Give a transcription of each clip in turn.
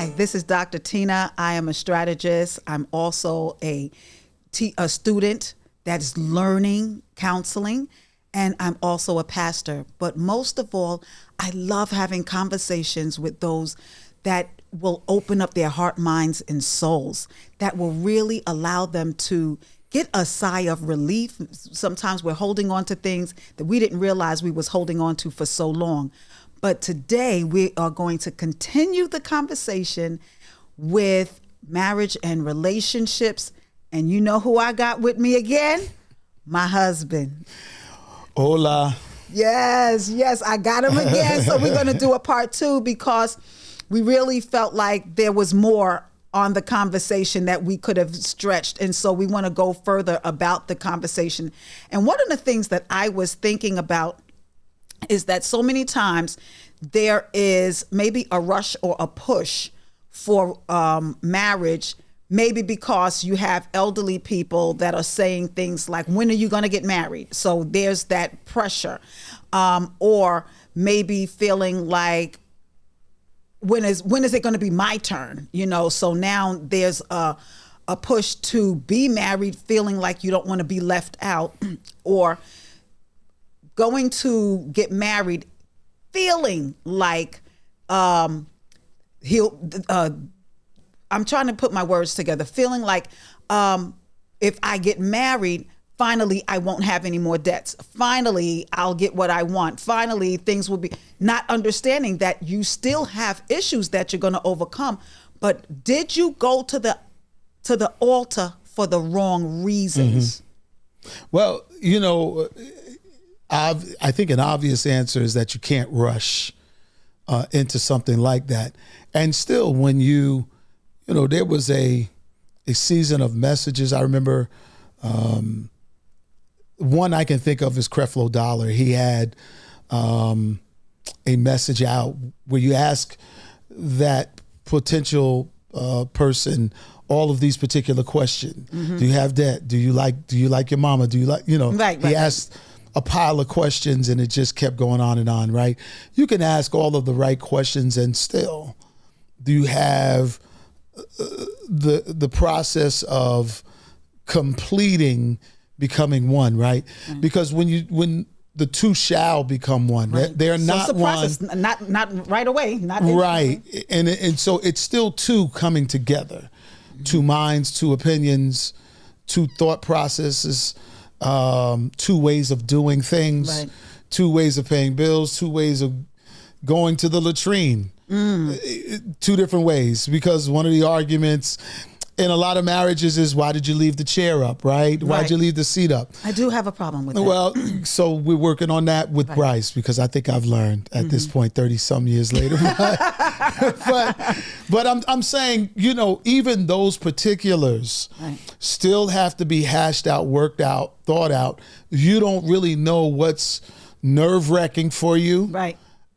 Hi, this is Dr. Tina. I am a strategist. I'm also a student that's learning counseling, and I'm also a pastor. But most of all, I love having conversations with those that will open up their heart, minds, and souls, that will really allow them to get a sigh of relief. Sometimes we're holding on to things that we didn't realize we was holding on to for so long. But today we are going to continue the conversation with marriage and relationships. And you know who I got with me again? My husband. Hola. Yes, I got him again. So we're going to do a part 2 because we really felt like there was more on the conversation that we could have stretched. And so we want to go further about the conversation. And one of the things that I was thinking about is that so many times there is maybe a rush or a push for marriage, maybe because you have elderly people that are saying things like, when are you going to get married? So there's that pressure. Or maybe feeling like, when is it going to be my turn? You know, so now there's a push to be married, feeling like you don't want to be left out, or going to get married, feeling like I'm trying to put my words together, feeling like if I get married, finally I won't have any more debts. Finally, I'll get what I want. Finally, things will be, not understanding that you still have issues that you're going to overcome. But did you go to the altar for the wrong reasons? Mm-hmm. Well, you know, I think an obvious answer is that you can't rush into something like that. And still, when you know, there was a season of messages. I remember one I can think of is Creflo Dollar. He had a message out where you ask that potential person all of these particular questions. Mm-hmm. Do you have debt? Do you like your mama? Do you like, you know, he asked a pile of questions, and it just kept going on and on, right? You can ask all of the right questions, and still, do you have the process of completing becoming one, right? Mm-hmm. Because when the two shall become one, right? They're not it's a process, one, not right away, not right, and so it's still two coming together, mm-hmm. Two minds, two opinions, two thought processes. Two ways of doing things, right. Two ways of paying bills, two ways of going to the latrine, two different ways. Because one of the arguments in a lot of marriages is, why did you leave the chair up, right? Why'd you leave the seat up? I do have a problem with that. Well, so we're working on that with Bryce, because I think I've learned at this point, 30 some years later. But I'm saying, you know, even those particulars still have to be hashed out, worked out, thought out. You don't really know what's nerve-wracking for you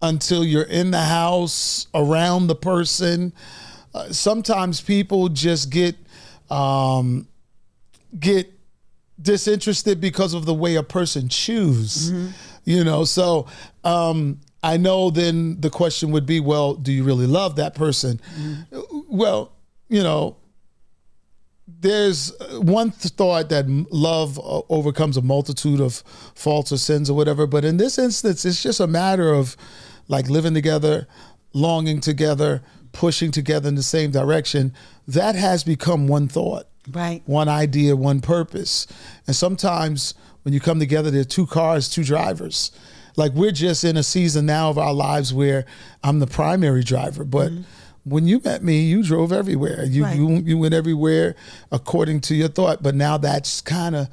until you're in the house around the person. Sometimes people just get disinterested because of the way a person chews, you know. So I know then the question would be, well, do you really love that person? Well, you know, there's one thought that love overcomes a multitude of faults or sins or whatever. But in this instance, it's just a matter of like living together, longing together, pushing together in the same direction. That has become one thought, one idea, one purpose. And sometimes when you come together, there are two cars, two drivers. Like, we're just in a season now of our lives where I'm the primary driver, but when you met me, you drove everywhere. You went everywhere according to your thought, but now that's kind of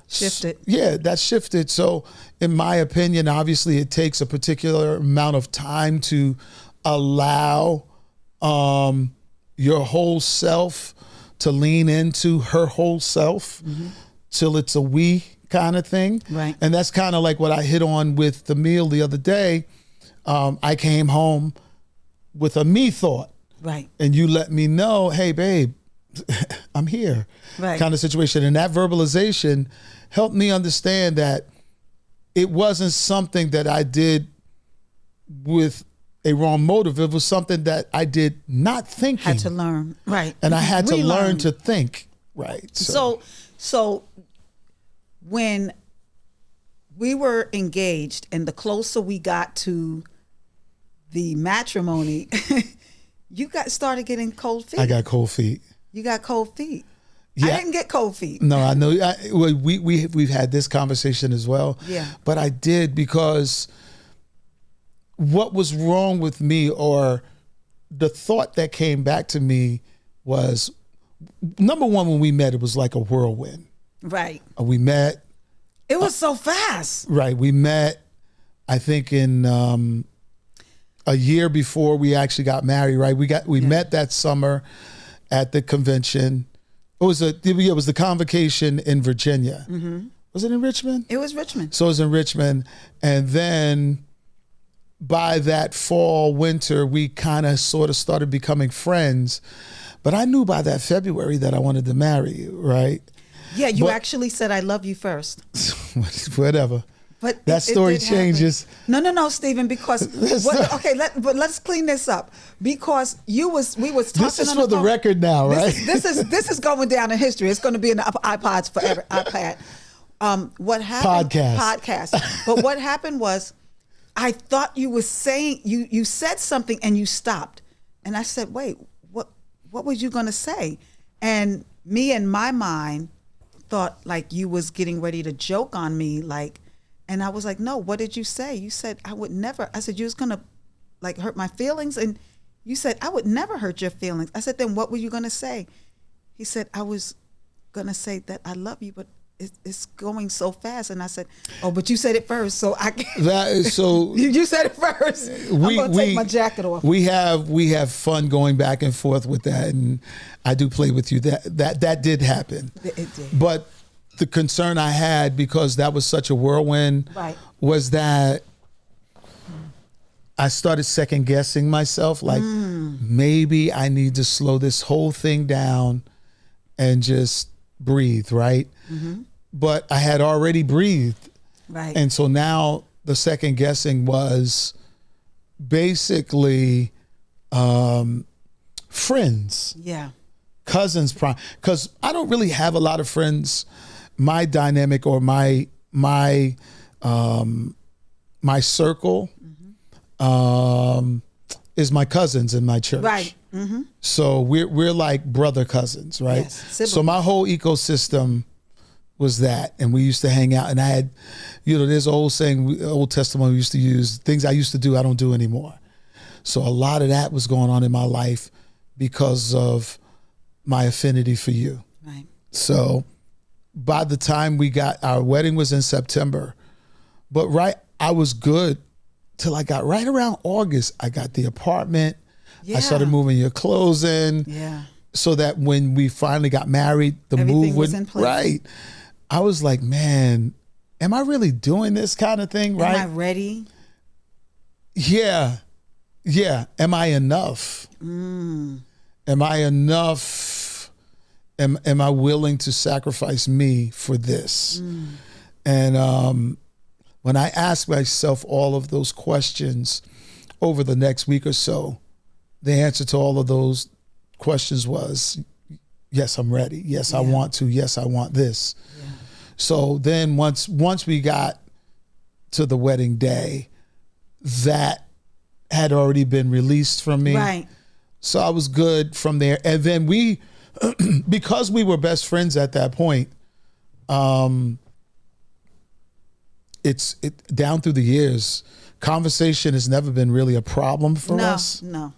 shifted. Yeah, that's shifted. So in my opinion, obviously it takes a particular amount of time to allow your whole self to lean into her whole self till it's a we kind of thing. Right. And that's kind of like what I hit on with the meal the other day. I came home with a me thought. Right. And you let me know, hey, babe, I'm here. Right. Kind of situation. And that verbalization helped me understand that it wasn't something that I did with a wrong motive. It was something that I did not thinking. Had to learn, right? And I had to learn Relearn. to think, right? So when we were engaged, and the closer we got to the matrimony, you started getting cold feet. I got cold feet. You got cold feet. Yeah. I didn't get cold feet. No, I know. We've had this conversation as well. Yeah. But I did, because what was wrong with me, or the thought that came back to me, was, number one, when we met, it was like a whirlwind. Right. We met. It was so fast. Right. We met, I think, in a year before we actually got married. Right. We met that summer at the convention. It was the convocation in Virginia. Mm-hmm. Was it in Richmond? It was Richmond. So it was in Richmond, and then by that fall, winter, we kind of sort of started becoming friends. But I knew by that February that I wanted to marry you, right? Yeah, you actually said I love you first. Whatever. But that story did changes. Happen. No, Stephen, because but let's clean this up, because we was talking. This is for the record now, right? This is going down in history. It's going to be in the iPods forever. iPad. What happened? Podcast. But what happened was, I thought you were saying you said something and you stopped, and I said, wait, what was you going to say? And me in my mind thought like you was getting ready to joke on me, like. And I was like, no, what did you say? You said, I would never. I said, you was going to like hurt my feelings. And you said, I would never hurt your feelings. I said, then what were you going to say? He said, I was going to say that I love you, but it's going so fast. And I said, oh, but you said it first. So I you said it first. I'm going to take my jacket off. We have fun going back and forth with that. And I do play with you. That did happen. It did. But the concern I had, because that was such a whirlwind, right, was that I started second guessing myself. Like, maybe I need to slow this whole thing down and just breathe, right? Mm-hmm. But I had already breathed. Right. And so now the second guessing was basically friends. Yeah. Cousins, because I don't really have a lot of friends. My dynamic, or my circle, is my cousins in my church. Right. Mm-hmm. So we're like brother cousins, right? Yes, so my whole ecosystem was that, and we used to hang out. And I had, there's an old saying, Old Testament we used to use, things I used to do I don't do anymore. So a lot of that was going on in my life because of my affinity for you. Right. So by the time our wedding was in September, but I was good till I got right around August. I got the apartment. Yeah. I started moving your clothes in. Yeah. So that when we finally got married, everything move was in place. Right. I was like, man, am I really doing this kind of thing? Right. Am I ready? Yeah. Yeah. Am I enough? Am I enough? Am I willing to sacrifice me for this? And when I ask myself all of those questions over the next week or so, the answer to all of those questions was, yes, I'm ready. Yes, I want to. Yes, I want this. Yeah. So then once we got to the wedding day, that had already been released from me. Right. So I was good from there. And then we, because we were best friends at that point, it's down through the years, conversation has never been really a problem for us. No.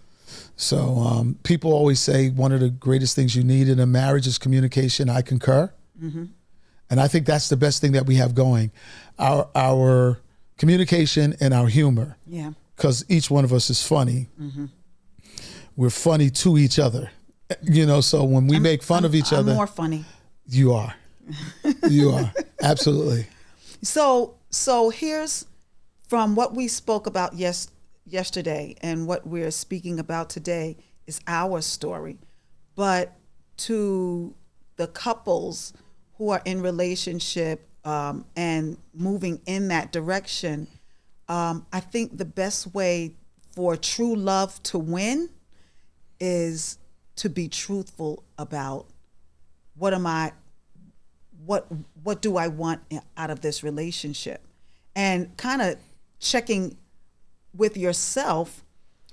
So people always say one of the greatest things you need in a marriage is communication. I concur. Mm-hmm. And I think that's the best thing that we have going. Our communication and our humor. Yeah. Because each one of us is funny. Mm-hmm. We're funny to each other. So when we make fun of each other. I'm more funny. You are. You are. Absolutely. So here's from what we spoke about yesterday and what we're speaking about today is our story. But to the couples who are in relationship and moving in that direction, I think the best way for true love to win is to be truthful about what do I want out of this relationship, and kind of checking with yourself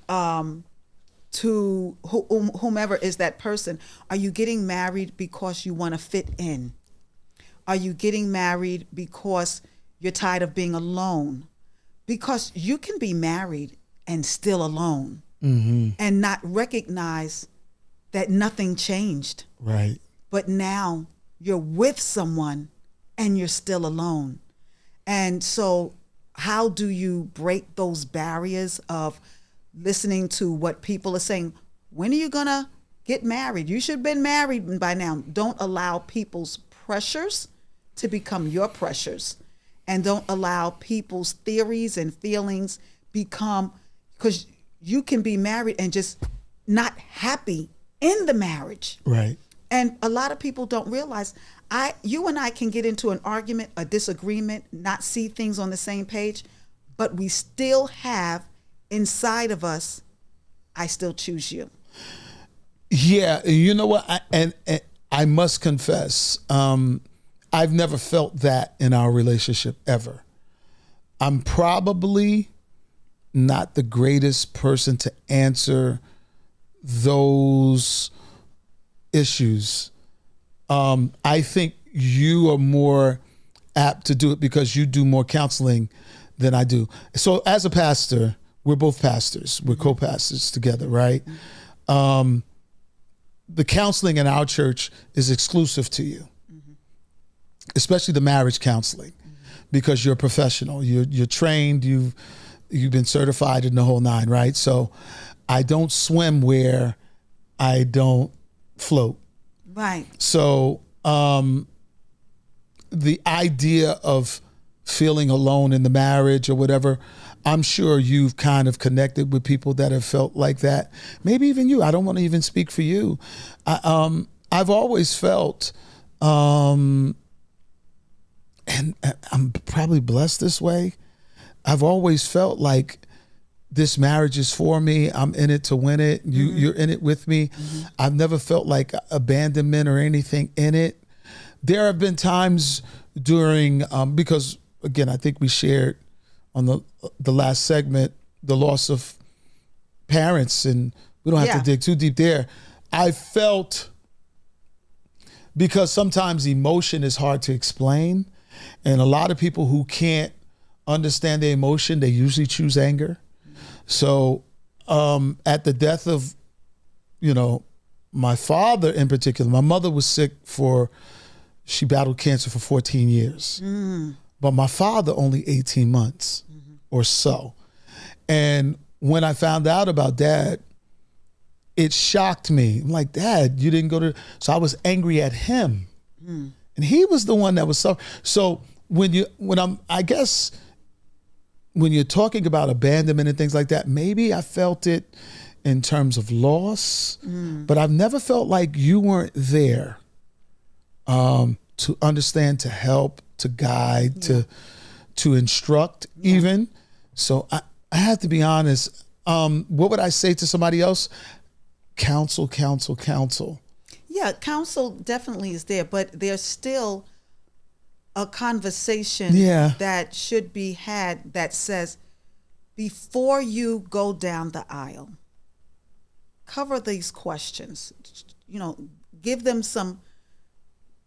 to whomever is that person. Are you getting married because you want to fit in? Are you getting married because you're tired of being alone? Because you can be married and still alone, and not recognize that nothing changed. Right. But now you're with someone and you're still alone. And so how do you break those barriers of listening to what people are saying? When are you going to get married? You should have been married by now. Don't allow people's pressures to become your pressures. And don't allow people's theories and feelings become, because you can be married and just not happy in the marriage. Right. And a lot of people don't realize you and I can get into an argument, a disagreement, not see things on the same page, but we still have inside of us, I still choose you. Yeah. You know what? And I must confess, I've never felt that in our relationship ever. I'm probably not the greatest person to answer those issues. I think you are more apt to do it because you do more counseling than I do. So as a pastor, we're both pastors. We're co-pastors together, right? The counseling in our church is exclusive to you, especially the marriage counseling, because you're a professional. You're trained. You've been certified in the whole nine, right? So I don't swim where I don't float. Right. So the idea of feeling alone in the marriage or whatever, I'm sure you've kind of connected with people that have felt like that. Maybe even you. I don't want to even speak for you. I've always felt, and I'm probably blessed this way, I've always felt like this marriage is for me. I'm in it to win it. You're in it with me. I've never felt like abandonment or anything in it. There have been times during, because again, I think we shared on the last segment, the loss of parents, and we don't have to dig too deep there. I felt, because sometimes emotion is hard to explain, and a lot of people who can't understand their emotion, they usually choose anger. So at the death of, my father in particular, my mother was sick she battled cancer for 14 years. But my father only 18 months or so. And when I found out about Dad, it shocked me. I'm like, Dad, you didn't go to... So I was angry at him. And he was the one that was suffering. So when you're talking about abandonment and things like that, maybe I felt it in terms of loss, but I've never felt like you weren't there to understand, to help, to guide, to instruct even. So I have to be honest. What would I say to somebody else? Counsel. Yeah, counsel definitely is there, but there's still a conversation that should be had that says, before you go down the aisle, cover these questions. Give them some,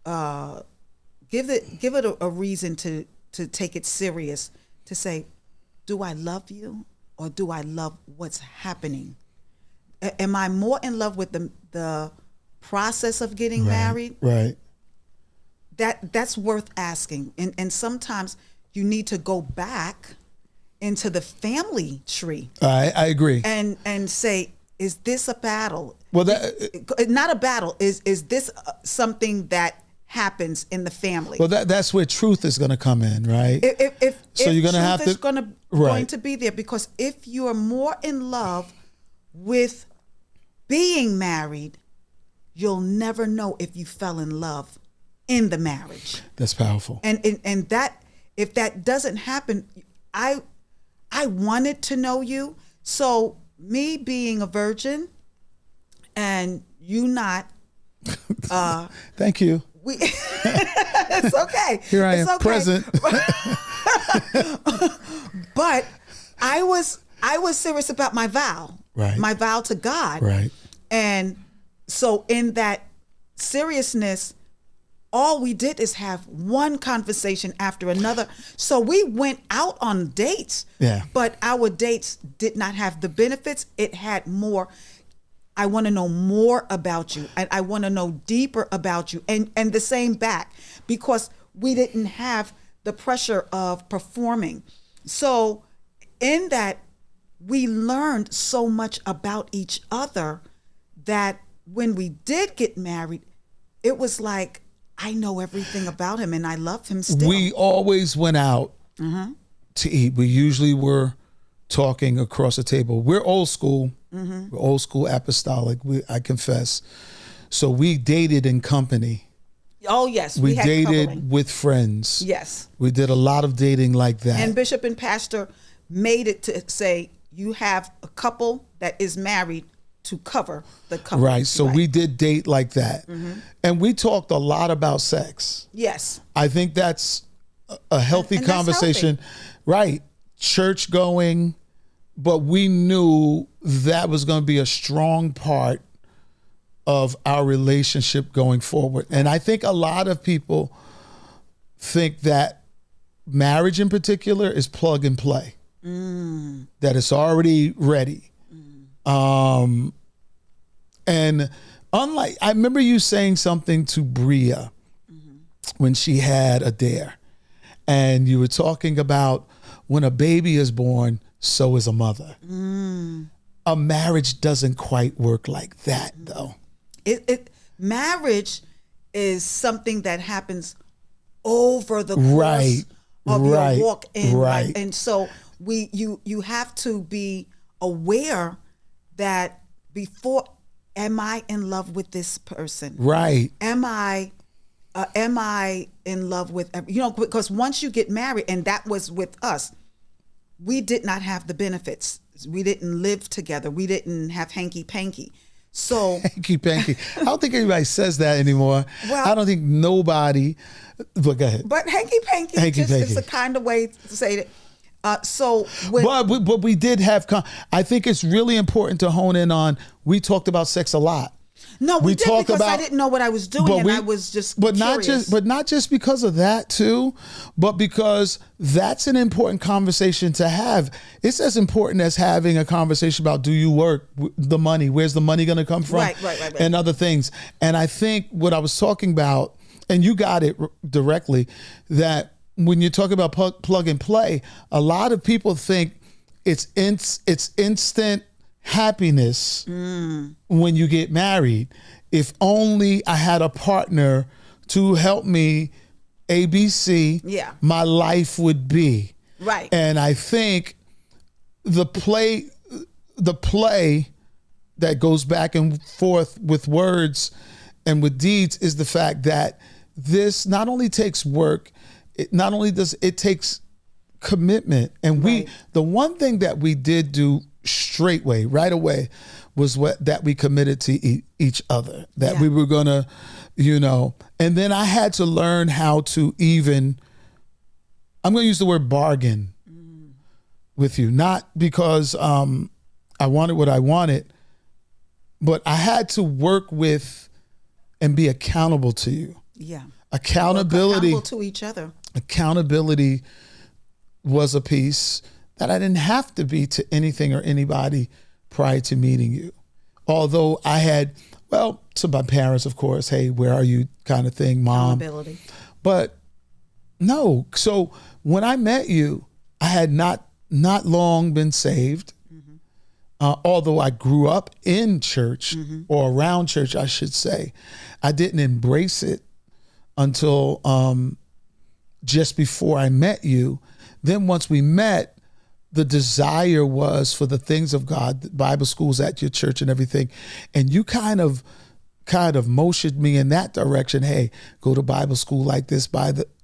give it a reason to take it serious, to say, do I love you or do I love what's happening? Am I more in love with the process of getting married? Right. That's worth asking. And sometimes you need to go back into the family tree. I agree. And say, is this a battle? Well, not a battle. Is this something that happens in the family? Well, that's where truth is going to come in, right? So you're going to have to going to be there, because if you are more in love with being married, you'll never know if you fell in love in the marriage. That's powerful. And that, if that doesn't happen, I wanted to know you So me being a virgin and you not, thank you. It's okay. Here I It's am, okay. present. But I was serious about my vow. Right. My vow to God. Right. And so in that seriousness, all we did is have one conversation after another. So we went out on dates. Yeah. But our dates did not have the benefits. It had more. I want to know more about you, and I want to know deeper about you, and the same back, because we didn't have the pressure of performing. So in that, we learned so much about each other that when we did get married, it was like, I know everything about him and I love him still. We always went out to eat. We usually were talking across the table. We're old school. We're old school apostolic. I confess. So we dated in company. Oh, yes. We had dated coupling. with friends. Yes. We did a lot of dating like that. And Bishop and Pastor made it to say, you have a couple that is married to cover the couple. Right. So we did date like that. And we talked a lot about sex. Yes. I think that's a healthy And that's conversation. healthy. Right. Church going, but we knew that was going to be a strong part of our relationship going forward. And I think a lot of people think that marriage in particular is plug and play, that it's already ready. And unlike, I remember you saying something to Bria when she had Adair, and you were talking about when a baby is born, so is a mother. A marriage doesn't quite work like that, though. Marriage is something that happens over the course Right, of right, your walk in right. life. And so you have to be aware that before, am I in love with this person? Right. Am I in love with, because once you get married, and that was with us, we did not have the benefits. We didn't live together. We didn't have hanky panky. So Hanky panky. I don't think anybody says that anymore. Well, I don't think nobody, but go ahead. but hanky panky Hanky just is panky. a kind of way to say that. So when But we did have, I think it's really important to hone in on, we talked about sex a lot. no, we did, talked because I about- didn't know what I was doing, and I was just curious. not just because of that too, but because that's an important conversation to have. It's as important as having a conversation about, do you work, the money, where's the money going to come from, Right. and other things. And I think what I was talking about, and you got it directly, that when you talk about plug and play, a lot of people think it's instant happiness when you get married. If only I had a partner to help me ABC, Yeah. my life would be. Right. And I think the play that goes back and forth with words and with deeds is the fact that this not only takes work, it takes commitment. And the one thing that we did do right away was that we committed to each other, that Yeah. we were gonna, and then I had to learn how to I'm gonna use the word bargain with you, not because I wanted what I wanted, but I had to work with and be accountable to you. Yeah. Accountability Accountable to each other. Accountability was a piece that I didn't have to be to anything or anybody prior to meeting you. Although I had, to my parents, of course, hey, where are you kind of thing, mom. Accountability. But no. So when I met you, I had not long been saved. Although I grew up in church or around church, I should say, I didn't embrace it until just before I met you. Then once we met, the desire was for the things of God, the Bible schools at your church and everything. And you kind of motioned me in that direction. Hey, go to Bible school like this,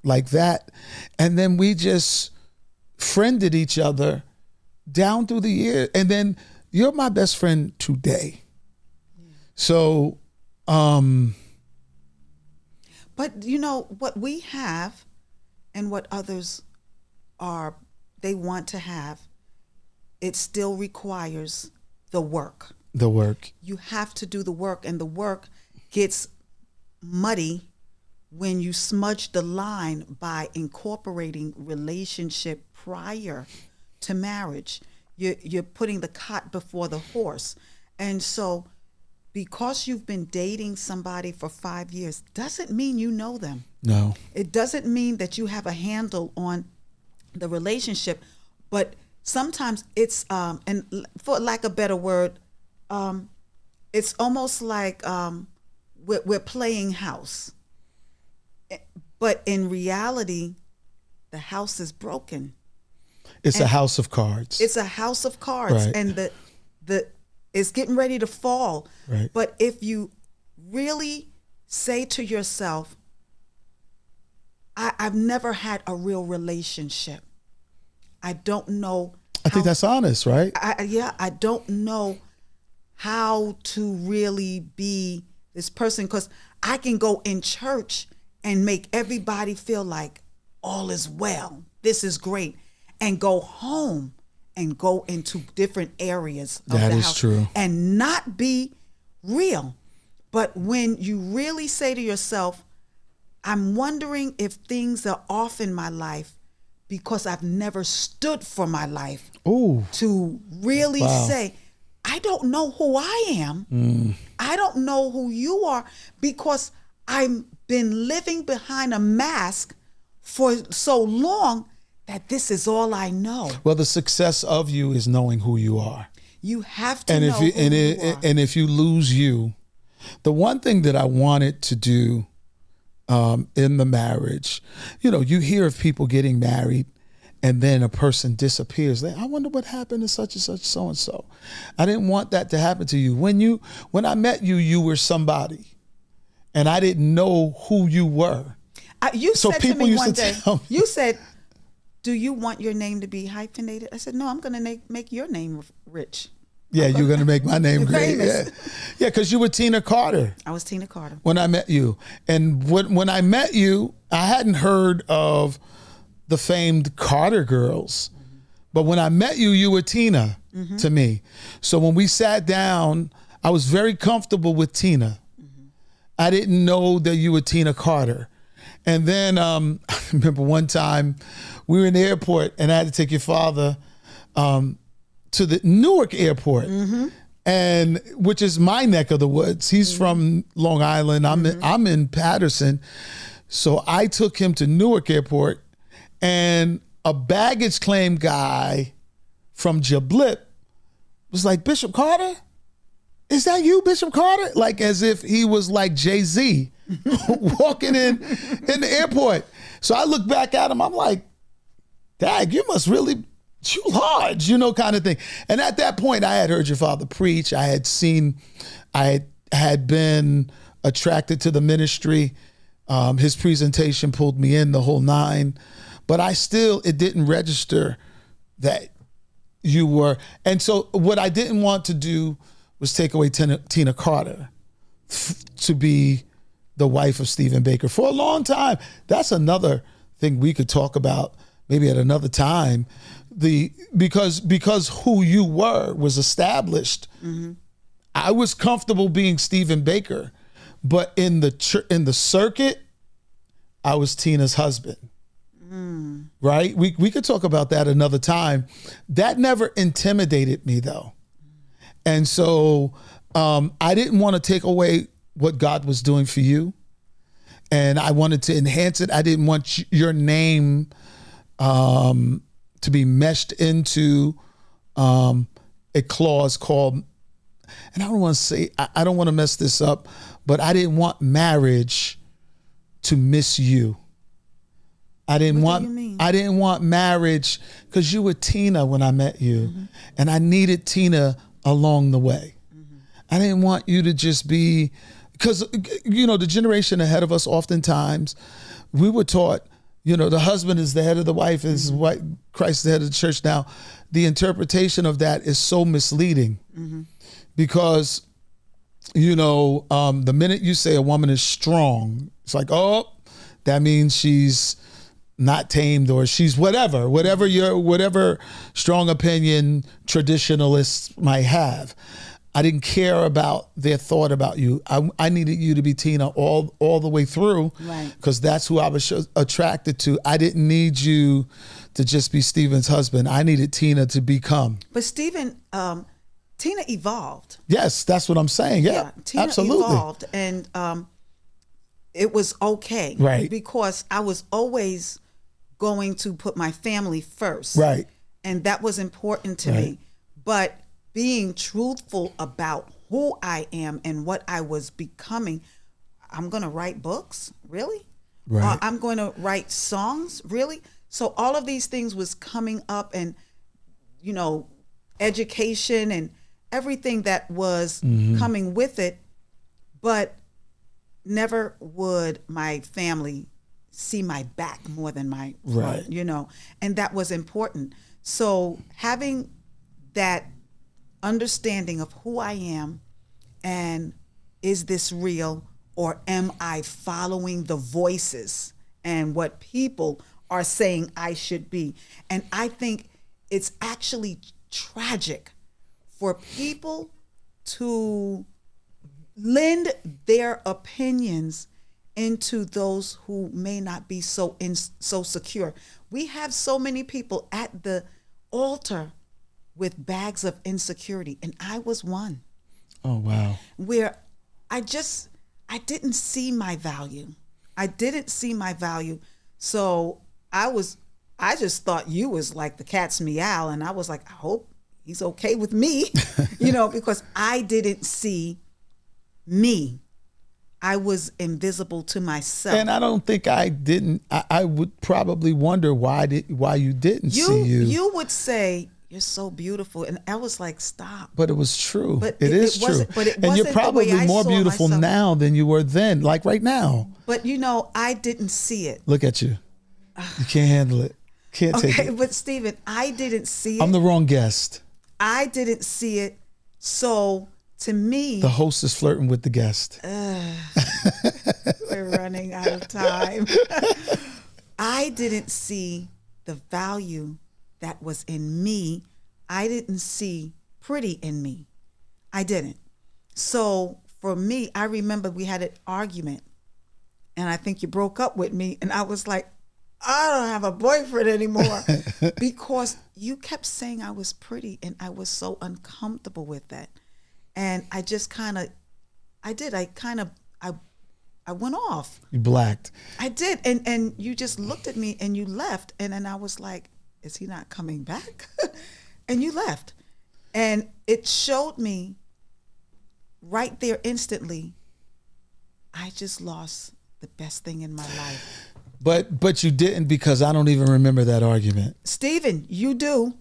like that. And then we just friended each other down through the year, and then you're my best friend today. So, but you know what we have and what others they want to have, it still requires the work. The work. You have to do the work, and the work gets muddy when you smudge the line by incorporating relationship prior to marriage. You're putting the cart before the horse. And so because you've been dating somebody for 5 years doesn't mean you know them. No. It doesn't mean that you have a handle on the relationship, but sometimes it's and for lack of a better word, it's almost like we're playing house, but in reality, the house is broken. It's a house of cards. It's a house of cards, Right. and the it's getting ready to fall. Right. But if you really say to yourself, I've never had a real relationship. I don't know. I think that's honest, right? I don't know how to really be this person, because I can go in church and make everybody feel like all is well. This is great. And go home and go into different areas of That the is house true. and not be real. But when you really say to yourself, I'm wondering if things are off in my life because I've never stood for my life. Ooh. To really Wow. say, I don't know who I am. I don't know who you are, because I've been living behind a mask for so long that this is all I know. Well, the success of you is knowing who you are. You have to And know if you, who and, you are. and if you lose you, the one thing that I wanted to do in the marriage, you hear of people getting married and then a person disappears. I wonder what happened to such and such, so and so. I didn't want that to happen to you. When I met you, you were somebody, and I didn't know who you were. You So said to people me used one to day, tell me- you said, do you want your name to be hyphenated? I said, no, I'm going to make your name rich. Yeah, you're going to make my name great. Famous. Yeah, because you were Tina Carter I was Tina Carter. when I met you. And when I met you, I hadn't heard of the famed Carter girls. But when I met you, you were Tina to me. So when we sat down, I was very comfortable with Tina. I didn't know that you were Tina Carter. And then I remember one time we were in the airport and I had to take your father to the Newark airport, and which is my neck of the woods. He's from Long Island. I'm in Patterson. So I took him to Newark airport, and a baggage claim guy from Jablip was like, Bishop Carter? Is that you, Bishop Carter? Like as if he was like Jay-Z walking in the airport. So I look back at him, I'm like, Dag, you must really chew large, kind of thing. And at that point, I had heard your father preach. I had been attracted to the ministry. His presentation pulled me in, the whole nine. But it didn't register that you were. And so what I didn't want to do was take away Tina Carter to be the wife of Stephen Baker for a long time. That's another thing we could talk about maybe at another time. Because who you were was established. I was comfortable being Stephen Baker, but in the circuit, I was Tina's husband. Right? We could talk about that another time. That never intimidated me though. And so I didn't want to take away what God was doing for you. And I wanted to enhance it. I didn't want your name to be meshed into a clause called, and I don't want to say, I don't want to mess this up, but I didn't want marriage to miss you. I didn't want marriage, because you were Tina when I met you, and I needed Tina along the way. I didn't want you to just be, because the generation ahead of us, oftentimes we were taught, the husband is the head of the wife, is what Christ is the head of the church. Now, the interpretation of that is so misleading because, the minute you say a woman is strong, it's like, oh, that means she's not tamed, or she's whatever strong opinion traditionalists might have. I didn't care about their thought about you. I needed you to be Tina all the way through, right? Because that's who I was attracted to. I didn't need you to just be Stephen's husband. I needed Tina to become. But Stephen, Tina evolved. Yes, that's what I'm saying. Yeah, Tina absolutely evolved, and it was okay, right? Because I was always going to put my family first, right? And that was important to me. But being truthful about who I am and what I was becoming, I'm going to write books, really? Right. I'm going to write songs, really? So all of these things was coming up, and education and everything that was coming with it, but never would my family see my back more than my front, and that was important. So having that understanding of who I am, and is this real, or am I following the voices and what people are saying I should be? And I think it's actually tragic for people to lend their opinions into those who may not be so secure. We have so many people at the altar with bags of insecurity, and I was one. Oh, wow. Where I didn't see my value. So I just thought you was like the cat's meow, and I was like, I hope he's okay with me, because I didn't see me. I was invisible to myself. And I don't think I didn't. I would probably wonder why you didn't see you. You would say, you're so beautiful. And I was like, stop. But it was true. But it is true. But it wasn't and you're probably the way I more saw beautiful myself now than you were then, like right now. But I didn't see it. Look at you. You can't handle it. Can't take it. But Stephen, I didn't see it. I'm the wrong guest. I didn't see it. So to me, the host is flirting with the guest. We're running out of time. I didn't see the value that was in me. I didn't see pretty in me. I didn't. So for me, I remember we had an argument, and I think you broke up with me, and I was like, I don't have a boyfriend anymore because you kept saying I was pretty, and I was so uncomfortable with that. And I just I went off. You blacked. I did. And you just looked at me and you left. And then I was like, is he not coming back? And you left. And it showed me right there instantly, I just lost the best thing in my life. But you didn't, because I don't even remember that argument. Stephen, you do.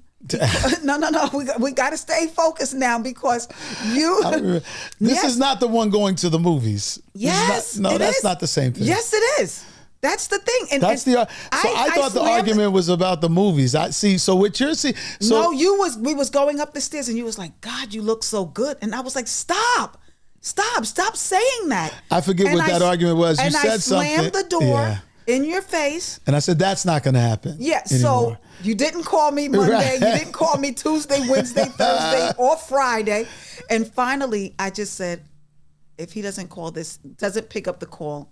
No. We got to stay focused now, because this is not the one going to the movies. Yes, that's not the same thing. Yes, it is. That's the thing. And I thought the argument was about the movies. So what you're seeing. So we was going up the stairs, and you was like, God, you look so good. And I was like, stop saying that. I forget what that argument was. You said something. And I slammed the door in your face. And I said, that's not going to happen. Yeah. Anymore. So you didn't call me Monday. Right. You didn't call me Tuesday, Wednesday, Thursday, or Friday. And finally, I just said, if he doesn't pick up the call,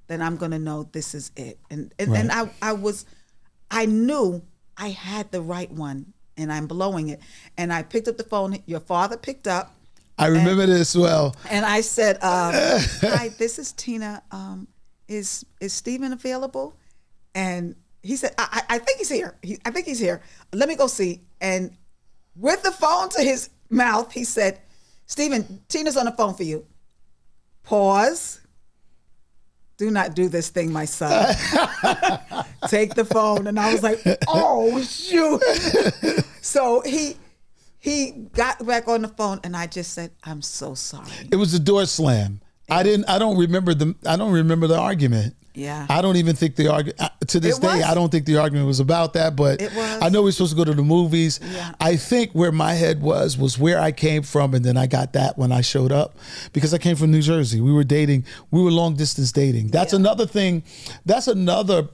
then I'm going to know this is it. And I knew I had the right one, and I'm blowing it. And I picked up the phone. Your father picked up. I remember this well. And I said, hi, this is Tina. Is Stephen available? And he said, I think he's here. I think he's here. Let me go see. And with the phone to his mouth, he said, Stephen, Tina's on the phone for you. Pause. Do not do this thing, my son. Take the phone. And I was like, oh, shoot. So he got back on the phone, and I just said, I'm so sorry. It was a door slam. I don't remember the argument. Yeah. I don't even think the argument, to this day, I don't think the argument was about that, but It was. I know we're supposed to go to the movies. Yeah. I think where my head was where I came from, and then I got that when I showed up, because I came from New Jersey. We were dating, we were long distance dating. That's another thing, that's another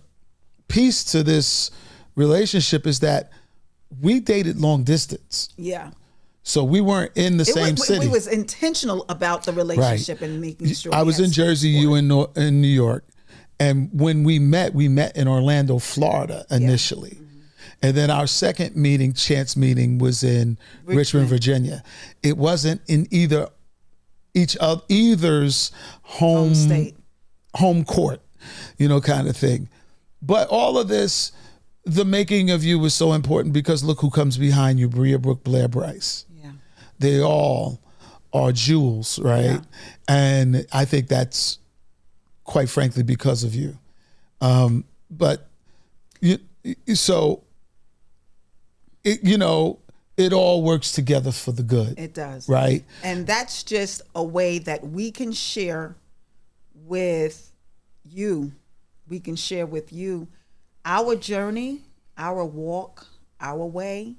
piece to this relationship, is that we dated long distance. Yeah. So we weren't in the same city. We was intentional about the relationship and making sure. I was in Jersey, you in New York. And when we met in Orlando, Florida initially. And then our second meeting, chance meeting, was in Richmond, Virginia. It wasn't in either's home court, kind of thing. But all of this, the making of you was so important, because look who comes behind you, Bria, Brooke, Blair, Bryce. Yeah. They all are jewels, right? Yeah. And I think that's, quite frankly, because of you. It all works together for the good. It does. Right? And that's just a way that we can share with you. We can share with you our journey, our walk, our way.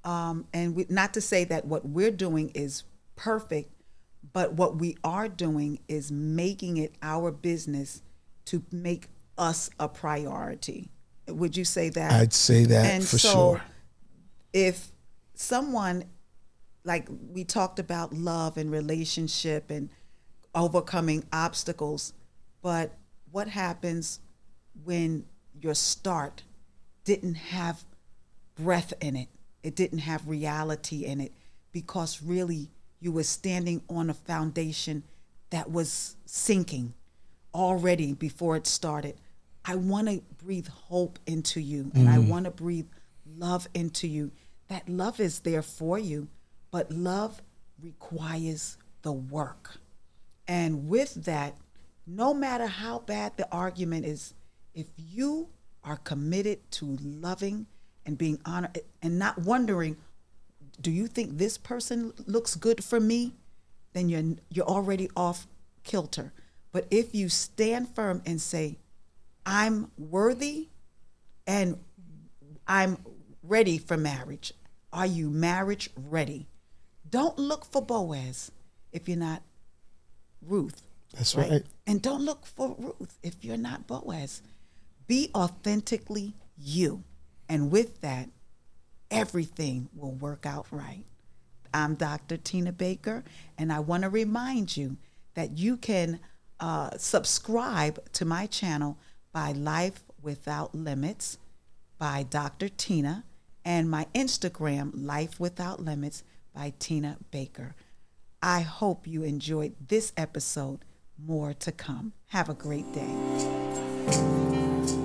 Not to say that what we're doing is perfect, but what we are doing is making it our business to make us a priority. Would you say that? I'd say that for sure. If someone, like we talked about love and relationship and overcoming obstacles, but what happens when your start didn't have breath in it? It didn't have reality in it, because really you were standing on a foundation that was sinking already before it started. I want to breathe hope into you, and I want to breathe love into you. That love is there for you, but love requires the work. And with that, no matter how bad the argument is, if you are committed to loving and being honored and not wondering, do you think this person looks good for me? Then you're already off kilter. But if you stand firm and say, I'm worthy and I'm ready for marriage. Are you marriage ready? Don't look for Boaz if you're not Ruth. That's right. And don't look for Ruth if you're not Boaz. Be authentically you. And with that, everything will work out right. I'm Dr. Tina Baker, and I want to remind you that you can subscribe to my channel by Life Without Limits by Dr. Tina, and my Instagram, Life Without Limits by Tina Baker. I hope you enjoyed this episode. More to come. Have a great day.